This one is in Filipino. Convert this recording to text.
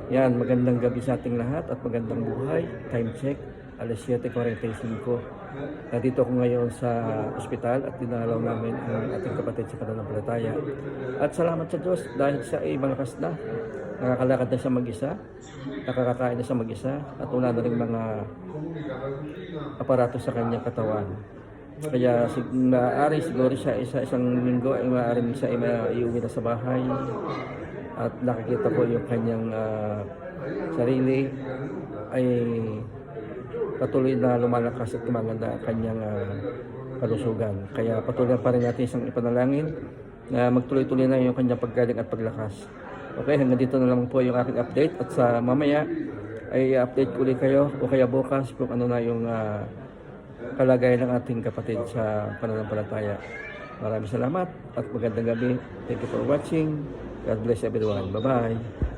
Yan, magandang gabi sa ating lahat at magandang buhay. Time check, alas 7:45. Nandito ako ngayon sa ospital at dinalaw namin ang ating kapatid sa pananampalataya. At salamat sa Diyos dahil siya ay malakas na. Nakakalakad na siya mag-isa, nakakakain na siya mag-isa, at wala na rin mga aparato sa kanyang katawan. Kaya maaari siguro siya isang linggo ay maaaring siya ay maiuwi na sa bahay. At nakikita ko yung kanyang sarili ay patuloy na lumalakas at gumaganda ang kanyang kalusugan. Kaya patuloy pa rin natin isang ipanalangin na magtuloy-tuloy na yung kanyang paggaling at paglakas. Okay, hanggang dito na lang po yung aking update, at sa mamaya ay update ko ulit kayo o kaya bukas kung ano na yung kalagayan ng ating kapatid sa pananampalataya. Maraming salamat at magandang gabi. Thank you for watching. God bless everyone. Bye-bye.